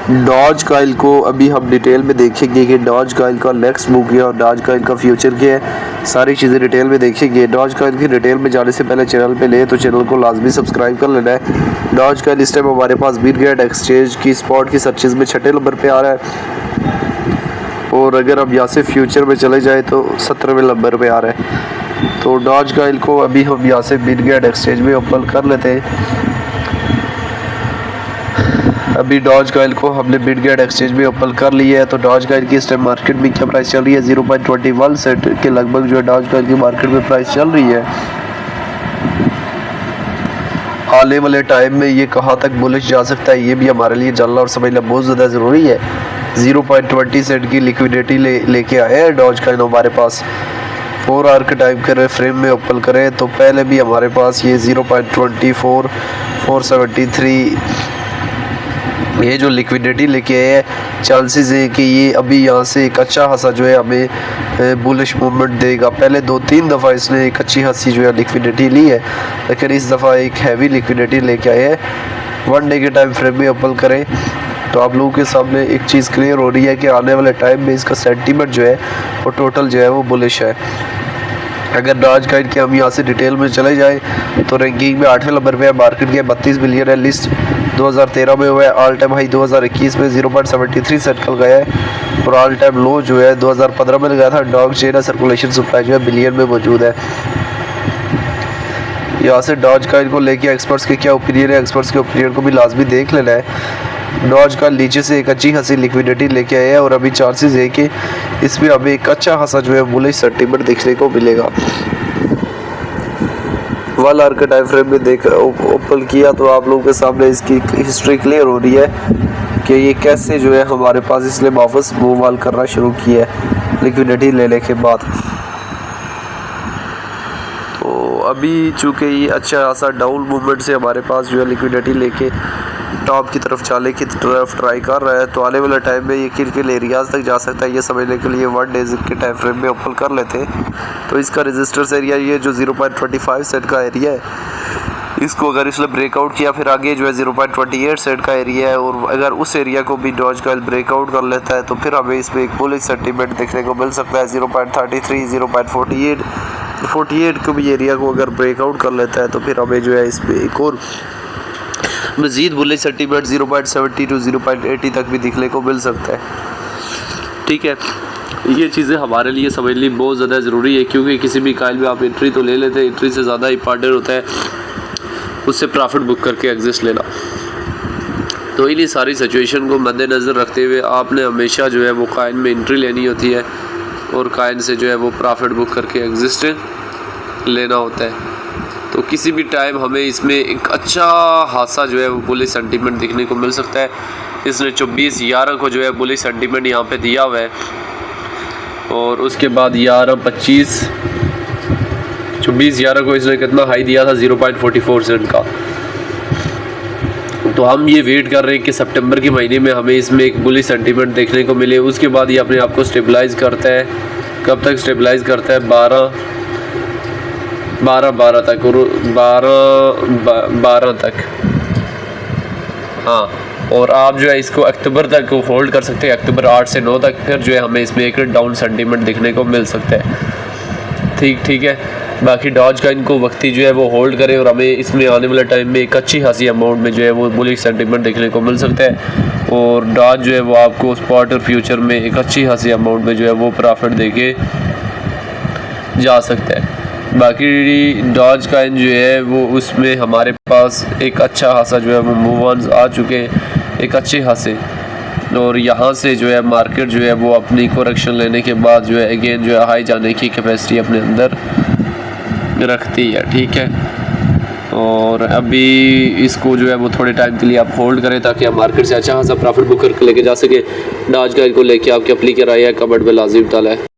Dodge coil को अभी हम डिटेल में देखेंगे कि डॉज कॉइल का नेक्स्ट मूव क्या है और डॉज कॉइल का फ्यूचर क्या है, सारी चीज़ें डिटेल में देखेंगे। डॉज कॉइल की डिटेल में जाने से पहले चैनल पे ले तो चैनल को लाजमी सब्सक्राइब कर लेना है। डॉज कॉइल इस टाइम हमारे पास बिटगेट एक्सचेंज की स्पॉट की सर्चेज में 6 नंबर पर आ रहा है और अगर हम यहाँ से फ्यूचर में चले जाए तो 17वें नंबर पर आ रहा है। तो डॉज कॉइल को अभी हम यहाँ से बिटगेट एक्सचेंज में ओपन कर लेते हैं। अभी डॉज कॉइल को हमने बिटगेट एक्सचेंज में ओपन कर लिया है। तो डॉज कॉइल की इस टाइम मार्केट में क्या प्राइस चल रही है, 0.21 सेंट के लगभग जो है डॉज कॉइल की मार्केट में प्राइस चल रही है। आने वाले टाइम में ये कहाँ तक बुलिश जा सकता है ये भी हमारे लिए जानना और समझना बहुत ज़्यादा ज़रूरी है। 0.20 सेंट की लिक्विडिटी लेके आए हैं डॉज कॉइल हमारे पास। 4 आवर के टाइम के फ्रेम में ओपन करें तो पहले भी हमारे पास ये 0.24 473 ये जो लिक्विडिटी लेके आए हैं, चांसेस है कि ये अभी यहाँ से एक अच्छा खासा जो है हमें बुलिश मूवमेंट देगा। पहले 2-3 दफ़ा इसने एक अच्छी खासी जो है लिक्विडिटी ली है, लेकिन इस दफ़ा एक हैवी लिक्विडिटी लेके आए हैं। 1 डे के टाइम फ्रेम में ओपन करें तो आप लोगों के सामने एक चीज़ क्लियर हो रही है कि आने वाले टाइम में इसका सेंटीमेंट जो है वो टोटल जो है वो बुलिश है। अगर डॉज कॉइल के हम यहाँ से डिटेल में चले जाएँ तो रैंकिंग में 8वें नंबर पे है। मार्केट के 32 बिलियन है। लिस्ट 2013 में हुआ है। ऑल टाइम हाई 2021 में 0.73 सेट कर गया है और ऑल टाइम लो जो है 2015 में लगाया था। डॉग चेन सर्कुलेशन सप्लाई जो है बिलियन में मौजूद है। यहाँ से डॉज कॉइल को लेके एक्सपर्ट्स के क्या ओपिनियन है, एक्सपर्ट्स के ओपिनियन को भी लाजमी देख लेना है। डॉज कॉइल नीचे से एक अच्छी खासी लिक्विडिटी लेके आए हैं और अभी चांसेस है कि इसमें हमें एक अच्छा खासा जो है बुलिश सेंटीमेंट देखने को मिलेगा। 1 आवर के टाइम फ्रेम में देख ओपन किया तो आप लोगों के सामने इसकी हिस्ट्री क्लियर हो रही है कि ये कैसे जो है हमारे पास इसलिए वापस मूव वाल करना शुरू किया है लिक्विडिटी लेने के बाद। तो अभी चूँकि ये अच्छा खासा डाउन मूवमेंट से हमारे पास जो है लिक्विडिटी लेके टॉप की तरफ जाने की तरफ ट्राई कर रहा है, तो आने वाले टाइम में ये किन एरियाज़ तक जा सकता है ये समझने के लिए 1 डे के टाइम फ्रेम में ओपन कर लेते हैं। तो इसका रेजिस्टेंस एरिया ये जो 0.25 सेंट का एरिया है, इसको अगर इसने ब्रेकआउट किया फिर आगे जो है 0.28 सेंट का एरिया है और अगर उस एरिया को भी डॉज कॉइल ब्रेकआउट कर लेता है तो फिर हमें इसमें एक बुलिश सेंटीमेंट देखने को मिल सकता है। 0.33 0.48 को भी एरिया को अगर ब्रेकआउट कर लेता है तो फिर हमें जो है इसमें एक और मज़ीद बुलिश सेंटीमेंट 0.70 to 0.80 तक भी दिखने को मिल सकता है। ठीक है, ये चीज़ें हमारे लिए समझनी बहुत ज़्यादा ज़रूरी है क्योंकि किसी भी कॉइल में आप एंट्री तो ले लेते हैं, एंट्री से ज़्यादा इंपॉर्टेंट होता है उससे प्रॉफिट बुक करके एग्जिस्ट लेना। तो इन्हीं सारी सिचुएशन को मद्देनज़र रखते हुए आपने हमेशा जो है वो कॉइन में एंट्री लेनी होती है और कॉइन से जो है वो प्रॉफिट बुक करके एग्जिस्ट लेना होता है। तो किसी भी टाइम हमें इसमें एक अच्छा खासा जो है वो बुलिश सेंटीमेंट देखने को मिल सकता है। इसने 24/11 को जो है बुलिश सेंटीमेंट यहाँ पे दिया हुआ है और उसके बाद 24/11 को इसने कितना हाई दिया था 0.44 सेंट का। तो हम ये वेट कर रहे हैं कि सितंबर के महीने में हमें इसमें एक बुलिश सेंटीमेंट देखने को मिले। उसके बाद ये अपने आप को स्टेबलाइज़ करता है। कब तक स्टेबलाइज़ करता है? 12 तक और 12 तक, हाँ। और आप जो है इसको अक्टूबर तक होल्ड कर सकते हैं, अक्टूबर 8 से 9 तक। फिर जो है हमें इसमें एक डाउन सेंटीमेंट देखने को मिल सकता है। ठीक है। बाकी डॉज कॉइन को वक्ती जो है वो होल्ड करें और हमें इसमें आने वाले टाइम में एक अच्छी खासी अमाउंट में जो है वो बुलिश सेंटीमेंट देखने को मिल सकता है और डॉज जो है वो आपको स्पॉट और फ्यूचर में एक अच्छी खासी अमाउंट में जो है वो प्रॉफिट देके जा सकता है। बाकी डॉज कॉइन जो है वो उसमें हमारे पास एक अच्छा खासा जो है वो मूव ऑन आ चुके हैं एक अच्छे खासे, और यहाँ से जो है मार्केट जो है वो अपनी करेक्शन लेने के बाद जो है अगेन जो है हाई जाने की कैपेसिटी अपने अंदर रखती है। ठीक है, और अभी इसको जो है वो थोड़े टाइम के लिए आप होल्ड करें ताकि आप मार्केट से अच्छा खासा प्रॉफिट बुक करके लेके जा सके। डॉज कॉइन को लेके आपकी अपनी क्या राय है कमेंट में लाजिम डालें।